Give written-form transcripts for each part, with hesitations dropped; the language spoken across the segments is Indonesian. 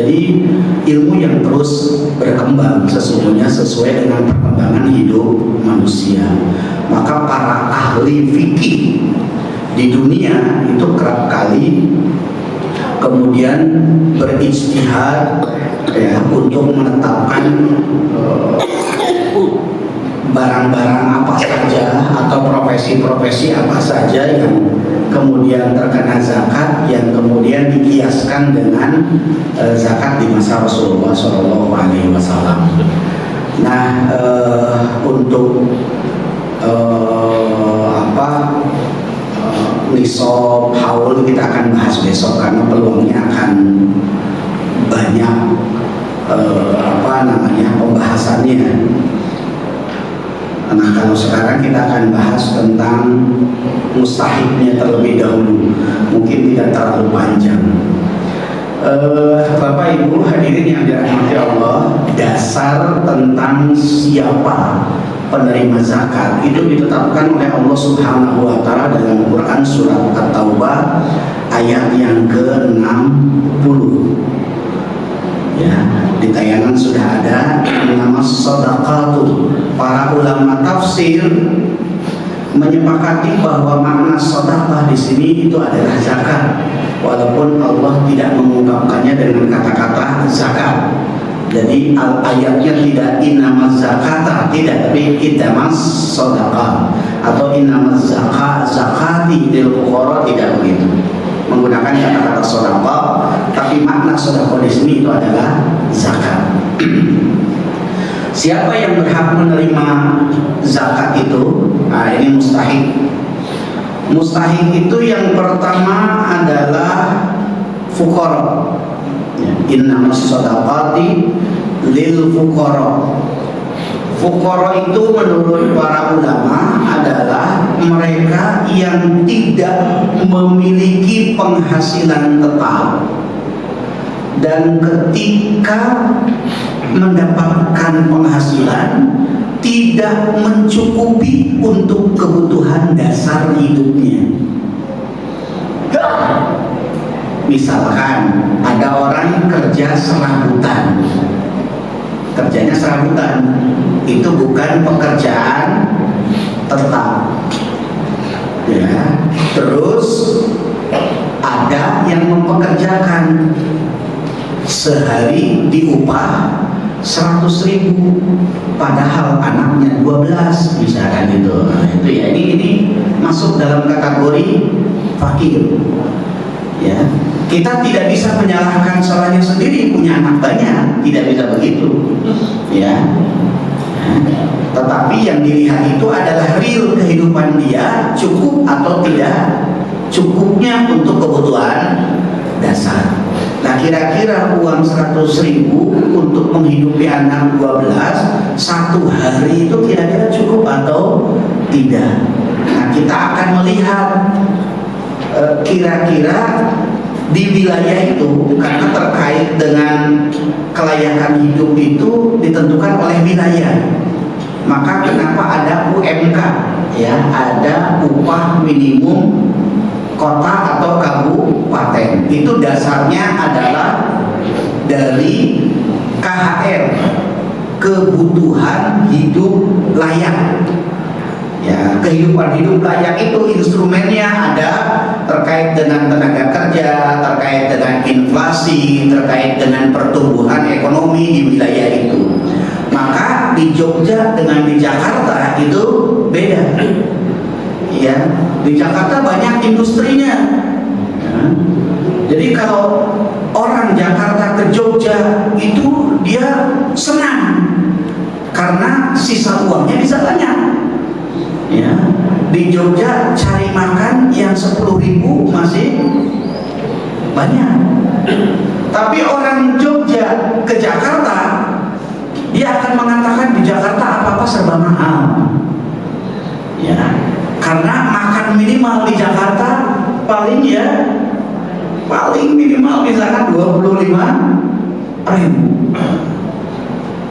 Jadi ilmu yang terus berkembang sesungguhnya sesuai dengan perkembangan hidup manusia. Maka para ahli fikih di dunia itu kerap kali kemudian berijtihad ya untuk menetapkan barang-barang apa saja atau profesi-profesi apa saja yang kemudian terkena zakat, yang kemudian dikiaskan dengan zakat di masa Rasulullah SAW. Nah, untuk nisab haul kita akan bahas besok karena peluangnya akan banyak pembahasannya. Nah, kalau sekarang kita akan bahas tentang mustahiknya terlebih dahulu, mungkin tidak terlalu panjang. Bapak Ibu hadirin yang dirahmati Allah, dasar tentang siapa penerima zakat itu ditetapkan oleh Allah Subhanahu wa Ta'ala dalam Quran surat At-Taubah ayat yang ke-60. Ya, di tayangan sudah ada nama shadaqatu. Para ulama tafsir menyepakati bahwa makna shadaqah di sini itu adalah zakat, walaupun Allah tidak mengungkapkannya dengan kata-kata zakat. Jadi ayatnya tidak innamaz zakata, tidak, tapi innamaz shadaqah atau innamaz zakati lil fuqara, tidak begitu. Menggunakan kata-kata shadaqah, tapi makna shadaqah di sini itu adalah zakat. Siapa yang berhak menerima zakat itu? Nah, ini mustahik. Mustahik itu yang pertama adalah fuqara. Innamas shadaqati lil fuqara. Fuqara itu menurut para ulama adalah mereka yang tidak memiliki penghasilan tetap, dan ketika mendapatkan penghasilan tidak mencukupi untuk kebutuhan dasar hidupnya. Misalkan ada orang kerja serabutan, kerjanya serabutan, itu bukan pekerjaan tetap, ya. Terus ada yang mempekerjakan, sehari diupah 100.000, padahal anaknya 12 misalkan itu. Nah, itu ya, ini masuk dalam kategori fakir. Ya, kita tidak bisa menyalahkan salahnya sendiri, punya anak banyak, tidak bisa begitu. Ya. Tetapi yang dilihat itu adalah real kehidupan dia cukup atau tidak cukupnya untuk kebutuhan dasar. Nah, kira-kira uang 100.000 untuk menghidupi anak 12 satu hari itu kira-kira cukup atau tidak? Nah, kita akan melihat kira-kira di wilayah itu, karena terkait dengan kelayakan hidup itu ditentukan oleh wilayah. Maka kenapa ada UMK, ya, ada upah minimum kota atau kabupaten. Itu dasarnya adalah dari KHR, kebutuhan hidup layak. Ya, kehidupan hidup layak itu instrumennya ada terkait dengan tenaga kerja, terkait dengan inflasi, terkait dengan pertumbuhan ekonomi di wilayah itu. Maka di Jogja dengan di Jakarta itu beda. Ya, di Jakarta banyak industrinya. Ya. Jadi kalau orang Jakarta ke Jogja itu dia senang karena sisa uangnya bisa banyak. Ya, di Jogja cari makan yang 10.000 masih banyak. Tapi orang Jogja ke Jakarta, dia akan mengatakan di Jakarta apa-apa serba mahal. Ya, karena makan minimal di Jakarta paling minimal misalkan 25.000.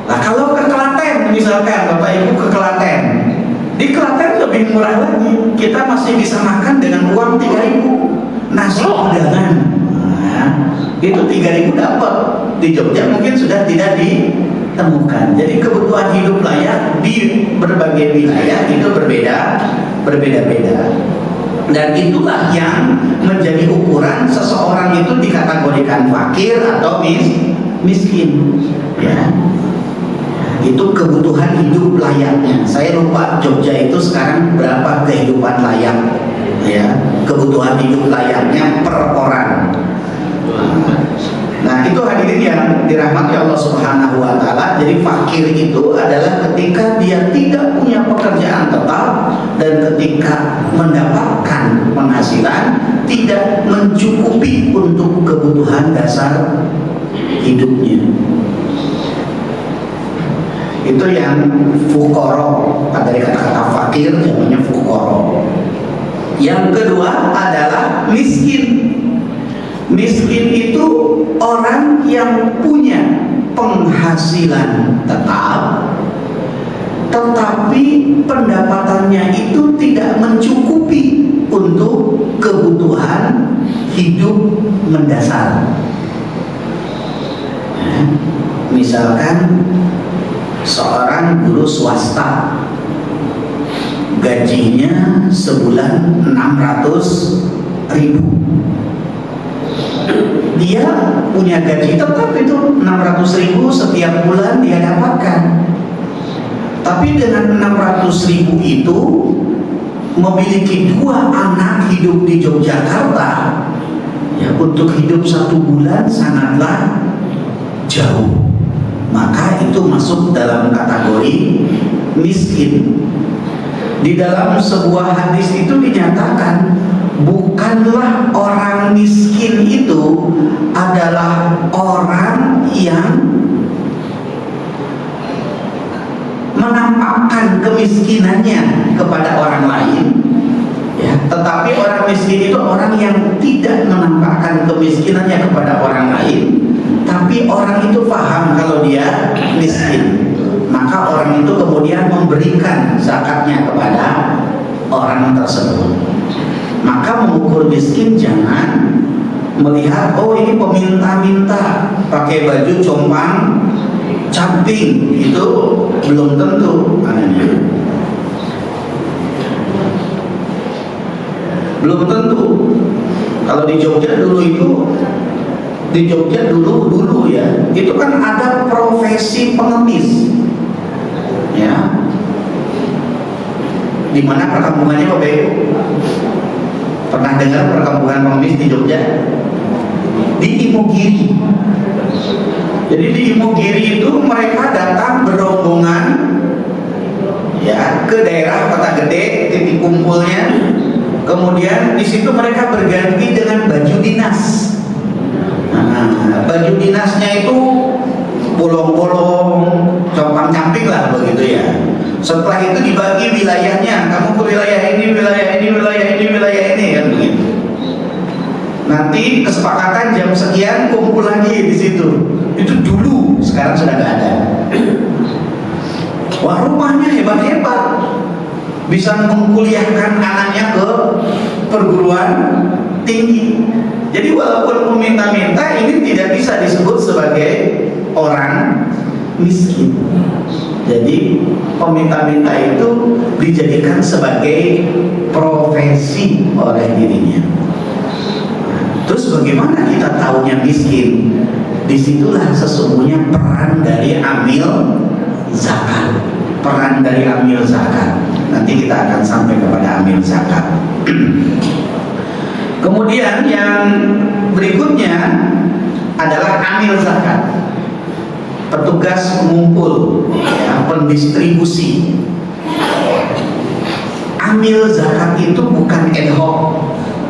Nah, kalau ke Klaten misalkan, Bapak Ibu ke Klaten, di Klaten lebih murah lagi, kita masih bisa makan dengan uang 3.000, nasi udangan. Nah, itu 3.000 dapat. di Jogja mungkin sudah tidak ditemukan. Jadi kebutuhan hidup layak di berbagai wilayah itu berbeda-beda. Dan itulah yang menjadi ukuran seseorang itu dikategorikan fakir atau miskin. Ya. Itu kebutuhan hidup layaknya. Saya lupa Jogja itu sekarang berapa kehidupan layak, ya, kebutuhan hidup layaknya per orang. Nah, itu hadirin yang dirahmati Allah Subhanahu wa taala. Jadi fakir itu adalah ketika dia tidak punya pekerjaan tetap dan ketika mendapatkan penghasilan tidak mencukupi untuk kebutuhan dasar hidupnya. Itu yang fuqara, dari kata-kata fakir namanya fuqara. Yang kedua adalah miskin. Miskin itu orang yang punya penghasilan tetap, tetapi pendapatannya itu tidak mencukupi untuk kebutuhan hidup mendasar. Misalkan seorang guru swasta, gajinya sebulan 600.000. Dia punya gaji tetap itu 600.000 setiap bulan dia dapatkan. Tapi dengan 600.000 itu memiliki 2 anak hidup di Yogyakarta, ya, untuk hidup 1 bulan sangatlah jauh. Maka itu masuk dalam kategori miskin. Di dalam sebuah hadis itu dinyatakan bukanlah orang miskin itu adalah orang yang menampakkan kemiskinannya kepada orang lain, ya, tetapi orang miskin itu orang yang tidak menampakkan kemiskinannya kepada orang lain, tapi orang itu paham kalau dia miskin, maka orang itu kemudian memberikan zakatnya kepada orang tersebut. Maka mengukur miskin jangan melihat, oh ini peminta-minta pakai baju compang camping, itu belum tentu adanya. Belum tentu. Kalau di Jogja dulu ya, itu kan ada profesi pengemis, ya, di mana perkampungannya Bapak Ibu pernah dengar perkampungan pengemis di Jogja? Di Imogiri. Jadi di Imogiri itu mereka datang berombongan, ya, ke daerah kota gede, titik kumpulnya. Kemudian di situ mereka berganti dengan baju dinas. Nah, baju dinasnya itu bolong-bolong, compang-camping lah begitu ya. Setelah itu dibagi wilayahnya, kamu ke wilayah ini, wilayah ini, wilayah ini, wilayah ini, kan begitu. Nanti kesepakatan jam sekian kumpul lagi di situ. Itu dulu, sekarang sudah nggak ada. Wah, rumahnya hebat-hebat, bisa mengkuliahkan anaknya ke perguruan tinggi. Jadi walaupun meminta-minta, ini tidak bisa disebut sebagai orang miskin. Jadi peminta-minta itu dijadikan sebagai profesi oleh dirinya. Terus bagaimana kita tahunya miskin? Disitulah sesungguhnya peran dari amil zakat. Peran dari amil zakat. Nanti kita akan sampai kepada amil zakat. Kemudian yang berikutnya adalah amil zakat. Petugas pengumpul, ya, pendistribusi. Amil zakat itu bukan ad hoc,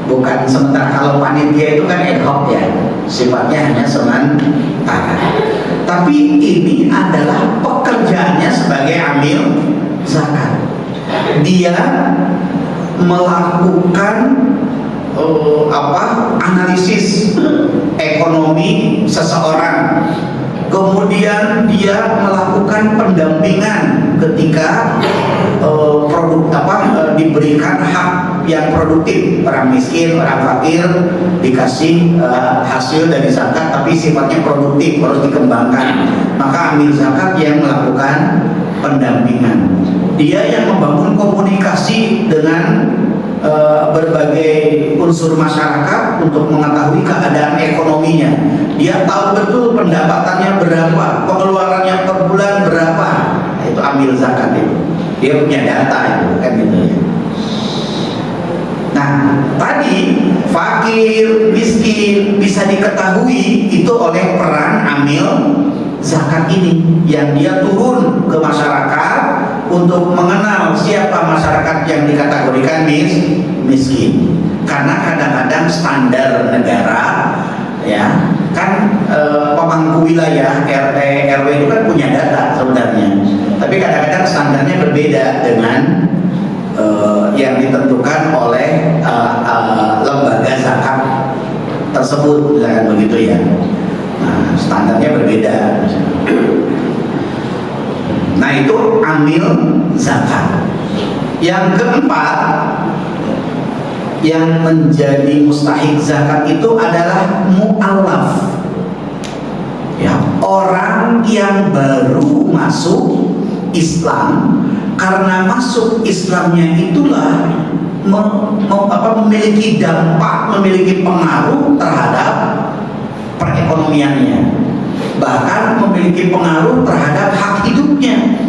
bukan sementara. Kalau panitia itu kan ad hoc ya, sifatnya hanya sementara. Tapi ini adalah pekerjaannya sebagai amil zakat. Dia melakukan analisis ekonomi seseorang, Kemudian dia melakukan pendampingan ketika diberikan hak yang produktif. Orang miskin, orang fakir dikasih hasil dari zakat, tapi sifatnya produktif, harus dikembangkan. Maka amil zakat yang melakukan pendampingan. Dia yang membangun komunikasi dengan berbagai unsur masyarakat untuk mengetahui keadaan ekonominya. Dia tahu betul pendapatannya berapa, pengeluarannya per bulan berapa. Itu ambil zakat itu. Dia punya data itu kan gitu ya. Nah, tadi fakir, miskin bisa diketahui itu oleh peran amil zakat ini, yang dia turun ke masyarakat untuk mengenal siapa masyarakat yang dikategorikan miskin. Karena kadang-kadang standar negara ya kan, pemangku wilayah RT RW itu kan punya data sebenarnya, tapi kadang-kadang standarnya berbeda dengan yang ditentukan oleh lembaga zakat tersebut, misalkan begitu ya. Nah, standarnya berbeda. Nah, itu amil zakat. Yang keempat, yang menjadi mustahik zakat itu adalah mu'allaf, ya, orang yang baru masuk Islam. Karena masuk Islamnya itulah memiliki dampak, memiliki pengaruh terhadap perekonomiannya, bahkan memiliki pengaruh terhadap hak hidupnya.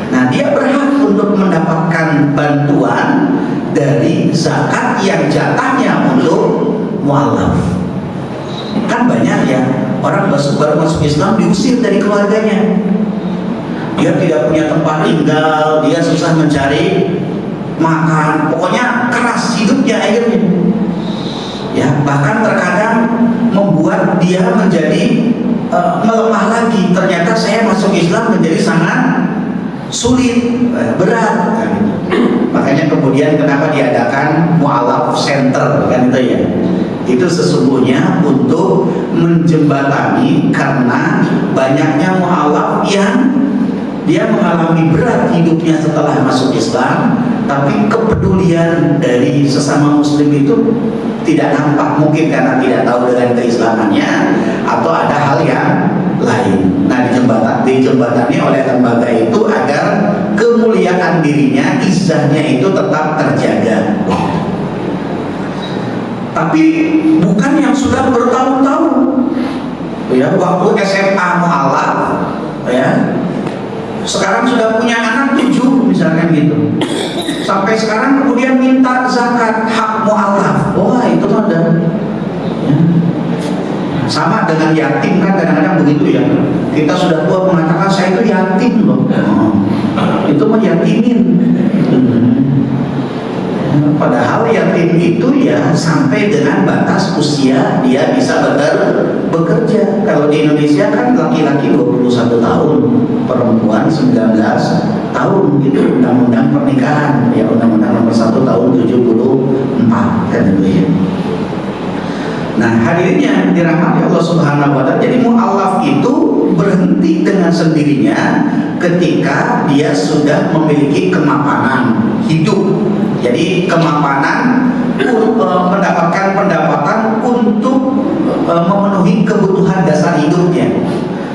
Nah, dia berhak untuk mendapatkan bantuan dari zakat yang jatahnya untuk mu'allaf. Kan banyak ya orang baru masuk Islam diusir dari keluarganya. Dia tidak punya tempat tinggal, dia susah mencari makan, pokoknya keras hidupnya akhirnya. Ya, bahkan terkadang membuat dia menjadi melemah lagi. Ternyata saya masuk Islam menjadi sangat sulit, berat. Makanya kemudian kenapa diadakan mu'allaf center kan itu ya. Itu sesungguhnya untuk menjembatani, karena banyaknya mu'allaf yang dia mengalami berat hidupnya setelah masuk Islam, tapi kepedulian dari sesama muslim itu tidak nampak, mungkin karena tidak tahu dengan keislamannya atau ada hal yang lain. Nah, dijembatani oleh lembaga itu agar kemuliaan dirinya, izzahnya itu tetap terjaga. Tapi bukan yang sudah bertahun-tahun ya, waktu SMA mu'allaf ya, sekarang sudah punya anak 7 misalkan gitu, sampai sekarang kemudian minta zakat hak mu'allaf. Wah, itu mah ada ya. Sama dengan yatim kan, kadang-kadang begitu ya, kita sudah tua mengatakan saya itu yatim loh. Itu mah yatimin. Padahal yatim itu ya sampai dengan batas usia dia bisa bekerja. Kalau di Indonesia kan laki-laki 21 tahun, perempuan 19 tahun, itu undang-undang pernikahan ya, undang-undang nomor 1 tahun 74 kan itu ya. Nah, hadirinnya dirahmati Allah Subhanahu wa Ta'ala. Jadi mu'allaf itu berhenti dengan sendirinya ketika dia sudah memiliki kemapanan hidup. Jadi kemapanan mendapatkan pendapatan untuk memenuhi kebutuhan dasar hidupnya.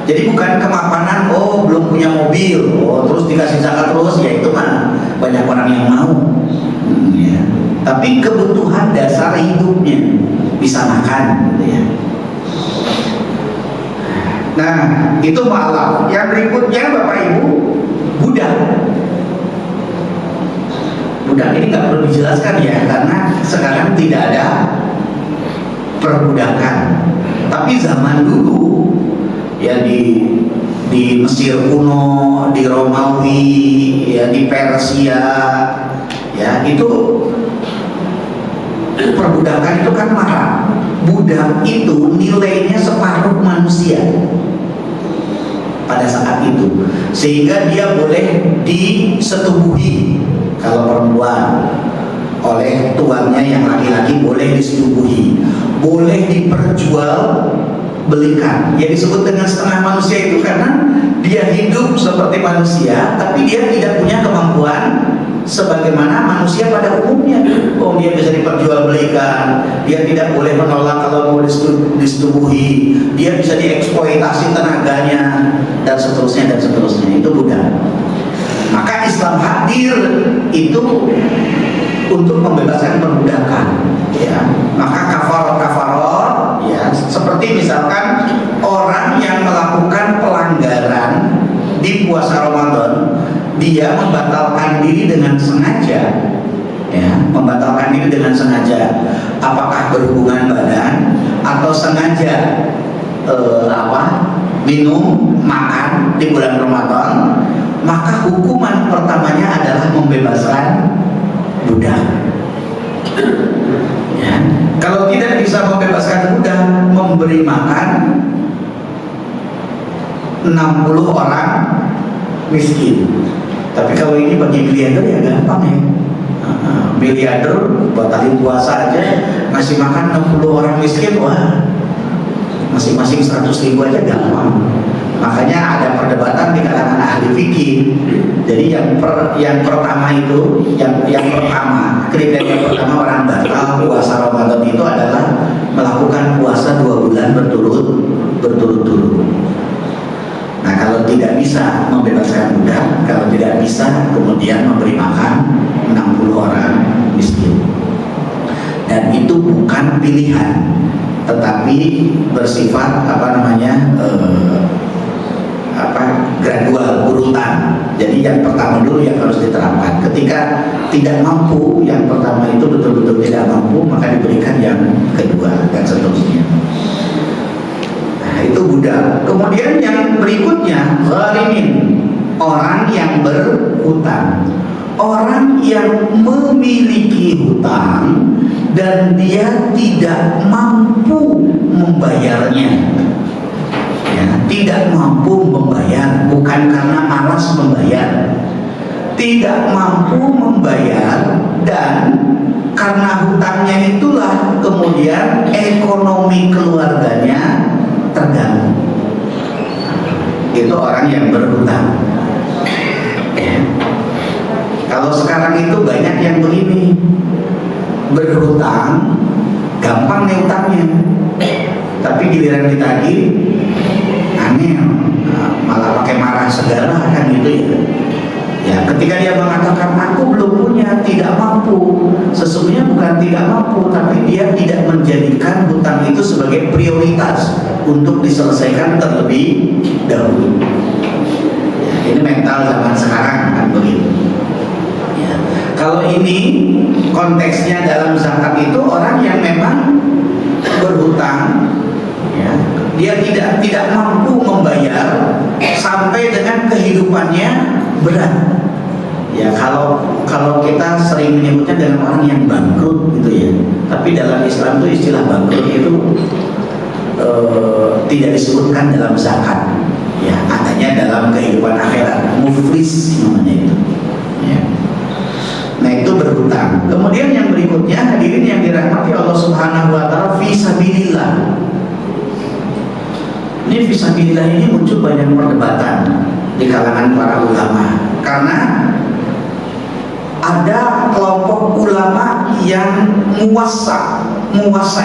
Jadi bukan kemapanan, oh belum punya mobil, oh terus dikasih zakat terus, ya itu mah banyak orang yang mau. Ya. Tapi kebutuhan dasar hidupnya, bisa makan gitu ya. Nah, itu mu'allaf. Yang berikutnya Bapak Ibu, budak. Budak ini nggak perlu dijelaskan ya, karena sekarang tidak ada perbudakan. Tapi zaman dulu ya, di Mesir kuno, di Romawi, ya di Persia, ya itu perbudakan itu kan marak. Budak itu nilainya separuh manusia pada saat itu, sehingga dia boleh disetubuhi kalau perempuan oleh tuannya yang laki-laki, boleh disetubuhi, boleh belikan. Yang disebut dengan setengah manusia itu karena dia hidup seperti manusia, tapi dia tidak punya kemampuan sebagaimana manusia pada umumnya. Oh, dia bisa diperjualbelikan, dia tidak boleh menolak kalau mau disetubuhi, dia bisa dieksploitasi tenaganya, dan seterusnya dan seterusnya. Itu budak. Maka Islam hadir itu untuk membebaskan perbudakan, ya. Maka kafarot, ya, seperti misalkan orang yang melakukan pelanggaran di puasa Ramadan, dia membatalkan diri dengan sengaja, ya, membatalkan diri dengan sengaja, apakah berhubungan badan atau sengaja minum, makan di bulan Ramadan, maka hukuman pertamanya adalah membebaskan budak. Ya. Kalau tidak bisa membebaskan budak, memberi makan 60 orang miskin. Tapi kalau ini bagi miliarder ya gampang ya. Miliarder batalin puasa aja, ngasih makan 60 orang miskin, wah, masing-masing 100.000 aja gampang. Makanya ada perdebatan di kalangan ahli fikih. Jadi yang pertama itu, yang pertama, kriteria pertama orang batal puasa Ramadan itu adalah melakukan puasa 2 bulan berturut-turut. Nah, kalau tidak bisa membebaskan budak, kalau tidak bisa kemudian memberi makan 60 orang miskin. Dan itu bukan pilihan, tetapi bersifat gradual, urutan. Jadi yang pertama dulu yang harus diterapkan. Ketika tidak mampu, yang pertama itu betul-betul tidak mampu, maka diberikan yang kedua dan seterusnya. Nah, itu budak. Kemudian yang berikutnya, gharimin, orang yang berhutang. Orang yang memiliki hutang dan dia tidak mampu membayarnya. Ya, tidak mampu membayar, bukan karena malas membayar, tidak mampu membayar, dan karena hutangnya itulah kemudian ekonomi keluarganya terganggu. Itu orang yang berhutang. Ya. Kalau sekarang itu banyak yang begini, berhutang gampang nih hutangnya, tapi giliran ditagih aneh, malah pakai marah segala kan gitu ya. Ya, ketika dia mengatakan aku belum punya, tidak mampu, sesungguhnya bukan tidak mampu, tapi dia tidak menjadikan hutang itu sebagai prioritas untuk diselesaikan terlebih dahulu. Ya, ini mental zaman sekarang kan begitu. Ya, kalau ini konteksnya dalam zakat itu orang yang memang berhutang, ya, dia tidak mampu membayar sampai dengan kehidupannya berat. Ya, kalau kita sering menyebutnya dengan orang yang bangkrut gitu ya. Tapi dalam Islam itu istilah bangkrut itu tidak disebutkan dalam zakat. Ya, adanya dalam kehidupan akhirat, muflis namanya itu. Ya. Nah, itu berhutang. Kemudian yang berikutnya, hadirin yang dirahmati Allah Subhanahu wa taala, fi sabilillah. Ini fisabilillah ini muncul banyak perdebatan di kalangan para ulama, karena ada kelompok ulama yang muwassa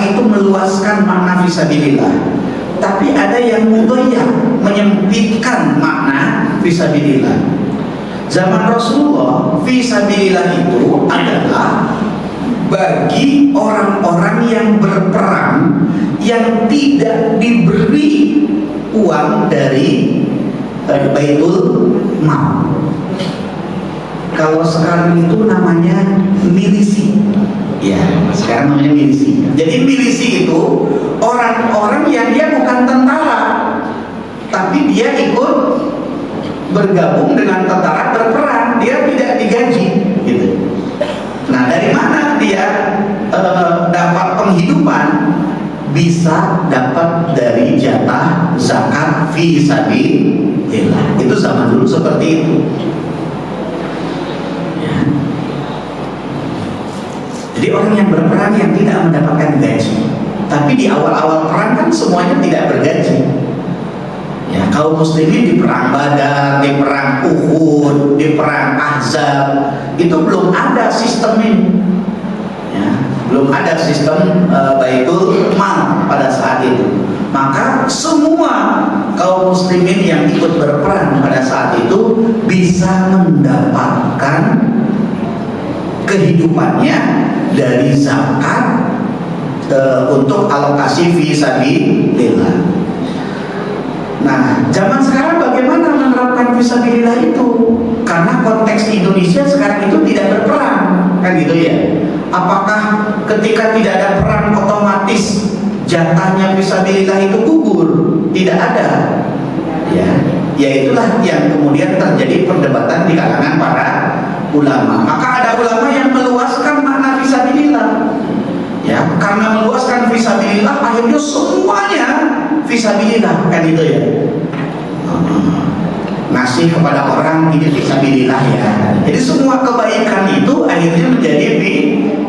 itu meluaskan makna fisabilillah, tapi ada yang mudayyak, menyempitkan makna fisabilillah. Zaman Rasulullah, fisabilillah itu adalah bagi orang-orang yang berperang yang tidak diberi uang dari Baitul Mal. Kalau sekarang itu namanya milisi. Ya, sekarang namanya milisi. Jadi milisi itu orang-orang yang dia bukan tentara, tapi dia ikut bergabung dengan tentara berperang, dia tidak digaji gitu. Nah, dari mana dia dapat penghidupan? Bisa dapat dari jatah zakat fi sabilillah. Itu zaman dulu seperti itu. Ya. Jadi orang yang berperang yang tidak mendapatkan gaji, Tapi di awal-awal perang kan semuanya tidak bergaji. Ya, kaum muslimin di perang Badar, di perang Uhud, di perang Ahzab, itu belum ada sistem ini. Ya, belum ada sistem Baitul Mal pada saat itu. Maka semua kaum muslimin yang ikut berperang pada saat itu bisa mendapatkan kehidupannya dari zakat untuk alokasi fisabilillah. Nah, zaman sekarang bagaimana menerapkan fisabilillah itu? Karena konteks Indonesia sekarang itu tidak berperang, kan gitu ya. Apakah ketika tidak ada perang otomatis jatahnya fisabilillah itu gugur? Tidak ada. Ya itulah yang kemudian terjadi perdebatan di kalangan para ulama. Maka ada ulama yang meluaskan makna fisabilillah. Ya, karena meluaskan fisabilillah akhirnya semuanya fisabilillah, kan itu ya. Ngasih kepada orang ini fisabilillah ya. Jadi semua kebaikan itu akhirnya menjadi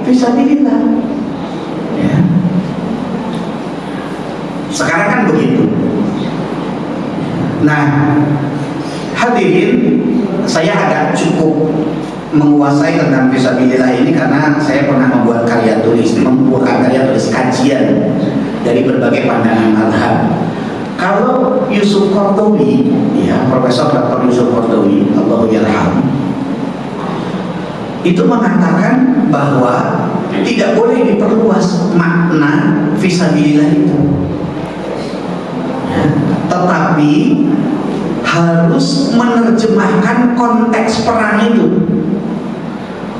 fisabilillah. Ya. Sekarang kan begitu. Nah, hadirin, saya agak cukup menguasai tentang fisabilillah ini karena saya pernah membuat karya tulis kajian dari berbagai pandangan mazhab. Kalau Yusuf Qaradawi, ya, Profesor Dr. Yusuf Qaradawi, Allahu yarham, itu mengatakan bahwa tidak boleh diperluas makna fisabilillah itu, ya, tetapi harus menerjemahkan konteks perang itu.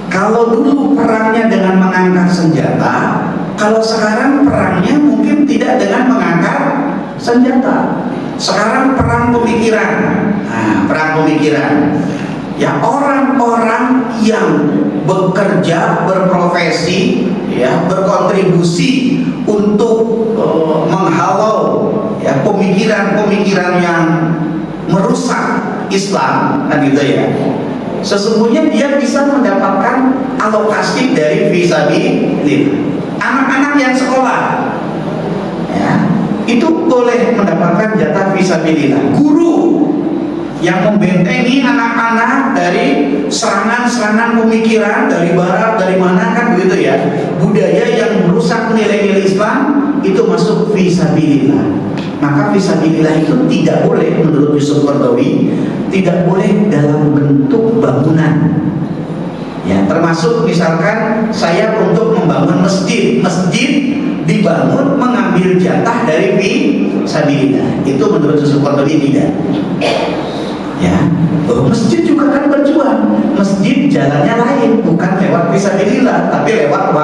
Kalau dulu perangnya dengan mengangkat senjata, kalau sekarang perangnya mungkin tidak dengan mengangkat senjata. Sekarang perang pemikiran. Nah, perang pemikiran. Ya, orang-orang yang bekerja, berprofesi, ya, berkontribusi untuk menghalau ya pemikiran-pemikiran yang merusak Islam, kan gitu ya. Sesungguhnya dia bisa mendapatkan alokasi dari fisabilillah. Anak-anak yang sekolah, ya, itu boleh mendapatkan jatah fisabilillah. Guru yang membentengi anak-anak dari serangan-serangan pemikiran dari barat, dari mana, kan begitu ya. Budaya yang merusak nilai-nilai Islam itu masuk fisabilillah. Maka fisabilillah itu tidak boleh, menurut Yusuf Qaradawi, tidak boleh dalam bentuk bangunan. Ya, termasuk misalkan saya untuk membangun masjid dibangun mengambil jatah dari fisabilillah. Itu menurut Yusuf Qaradawi tidak. Ya, masjid juga kan berjuang. Masjid jalannya lain, bukan lewat fisabilillah, tapi lewat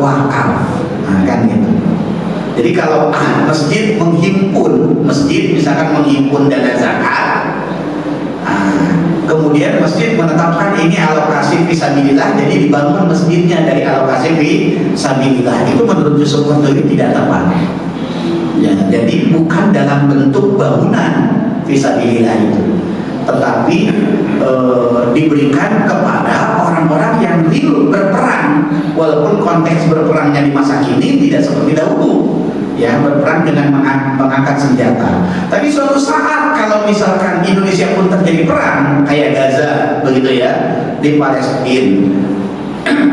wakaf. Nah, kan gitu. Jadi kalau masjid menghimpun, masjid misalkan menghimpun dana zakat, kemudian masjid menetapkan ini alokasi fisabilillah, jadi dibangun masjidnya dari alokasi fisabilillah, itu menurut Yusuf Qaradawi tidak tepat. Ya, jadi bukan dalam bentuk bangunan fisabilillah itu, tetapi diberikan kepada orang-orang yang real berperang, walaupun konteks berperangnya di masa kini tidak seperti dahulu, ya, berperang dengan mengangkat senjata. Tapi suatu saat kalau misalkan Indonesia pun terjadi perang kayak Gaza begitu ya, di Palestina,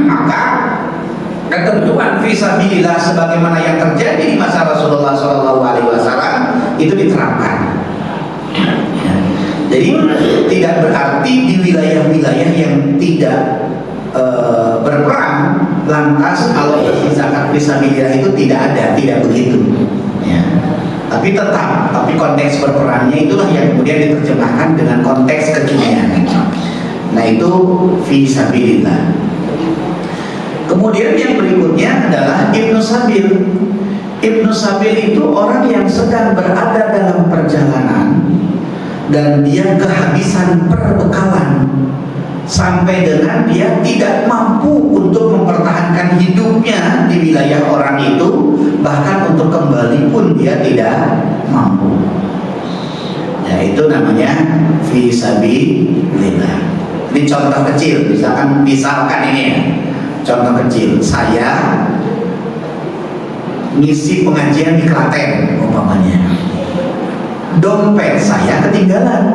maka ketentuan fisabilillah sebagaimana yang terjadi di masa Rasulullah SAW itu diterapkan. Jadi tidak berarti di wilayah-wilayah yang tidak berperang lantas alokasi zakat fisabilillah itu tidak ada, tidak begitu. Ya. Tapi konteks berperangnya itulah yang kemudian diterjemahkan dengan konteks kekinian. Nah, itu fisabilillah. Kemudian yang berikutnya adalah Ibnu Sabil. Ibnu Sabil itu orang yang sedang berada dalam perjalanan dan dia kehabisan perbekalan sampai dengan dia tidak mampu untuk mempertahankan hidupnya di wilayah orang itu, bahkan untuk kembali pun dia tidak mampu. Ya, itu namanya fisabilillah. Ini contoh kecil, misalkan ini ya, contoh kecil, saya ngisi pengajian di Klaten umpamanya, dompet saya ketinggalan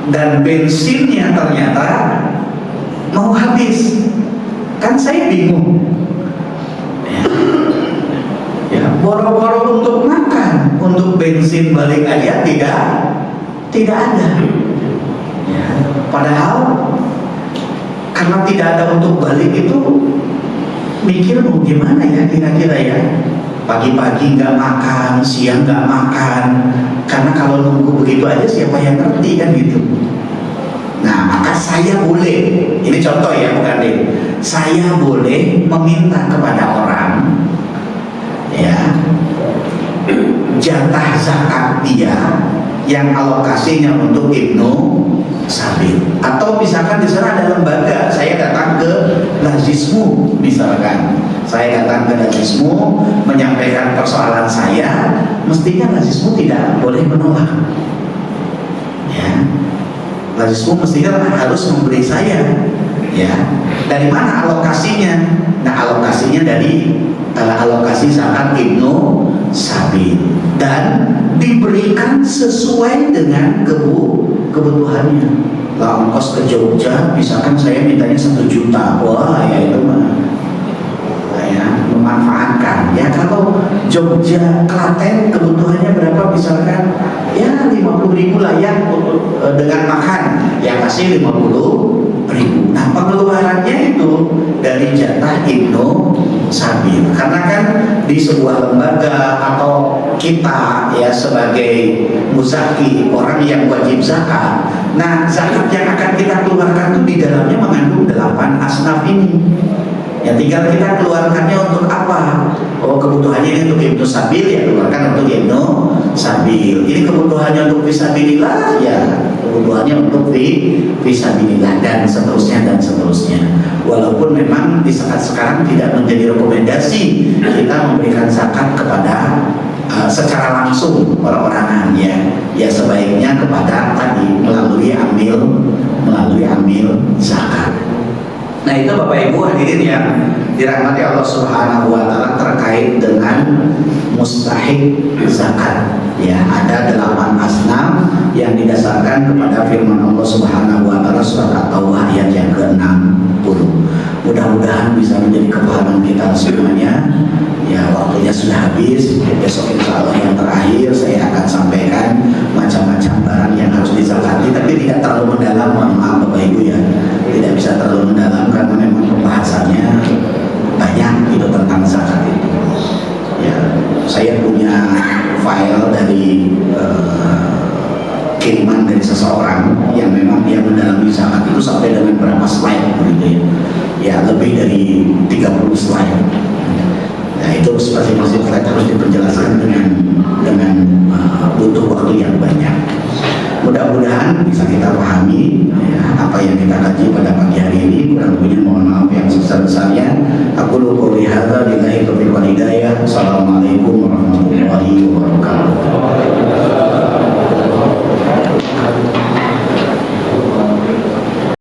dan bensinnya ternyata mau habis, kan saya bingung ya, boro-boro untuk makan, untuk bensin balik aja tidak ada ya. Padahal karena tidak ada untuk balik itu mikir mau gimana ya kira-kira ya, pagi-pagi nggak makan, siang nggak makan, karena kalau nunggu begitu aja siapa yang ngerti kan gitu. Nah maka saya boleh, ini contoh ya bukan deh, saya boleh meminta kepada orang ya jatah zakat dia yang alokasinya untuk Ibnu Sabil, atau misalkan di sana ada lembaga, saya datang ke Lazismu misalkan, saya datang ke Lazismu menyampaikan persoalan saya, mestinya Lazismu tidak boleh menolak ya, Lazismu mestinya harus memberi saya ya. Dari mana alokasinya? Nah alokasinya dari alokasi zakat Ibnu Sabil dan diberikan sesuai dengan kebutuhannya. Lah ongkos ke Jogja misalkan saya mintanya 1 juta, wah ya itu mah ya memanfaatkan ya. Kalau Jogja Klaten kebutuhannya berapa misalkan ya 50.000 layak dengan makan, ya kasih 50.000. Nah pengeluarannya itu dari jatah Ibnu Sabil, karena kan di sebuah lembaga atau kita ya sebagai muzaki, orang yang wajib zakat, nah zakat yang akan kita keluarkan itu di dalamnya mengandung 8 asnaf ini. Ya tinggal kita keluarkannya untuk apa? Oh kebutuhannya ini untuk Ibnu Sabil, ya keluarkan untuk Ibnu Sabil. Ini kebutuhannya untuk fisabilillah, ya kebutuhannya untuk fisabilillah, dan seterusnya dan seterusnya. Walaupun memang di saat sekarang tidak menjadi rekomendasi kita memberikan zakat kepada secara langsung orang-orangan ya sebaiknya kepada tadi melalui amil zakat. Nah itu Bapak Ibu hadirin yang dirahmati Allah Subhanahu wa taala terkait dengan mustahik zakat. Ya, ada 8 asnaf yang didasarkan kepada firman Allah Subhanahu wa taala surat At-Taubah ayat yang ke-60. Mudah-mudahan bisa menjadi kepahaman kita semuanya. Ya, waktunya sudah habis. Besok insya Allah yang terakhir saya akan sampaikan macam-macam barang yang harus dizakati, tapi tidak terlalu mendalam, mohon maaf Bapak Ibu ya. Tidak bisa terlalu mendalam karena memang pembahasannya banyak itu tentang zakat itu. Ya, saya punya file dari kiriman dari seseorang yang memang dia mendalami zakat itu sampai dengan berapa slide begitu ya. Ya, lebih dari 30 slide. Nah, itu masing-masing slide harus diperjelaskan dengan butuh waktu yang banyak. Mudah-mudahan bisa kita pahami ya, apa yang kita kaji pada pagi hari ini. Kurang lebihnya mohon maaf yang sebesar-besarnya. Aku qouli hadza billahi taufiq wal hidayah. Assalamualaikum warahmatullahi wabarakatuh.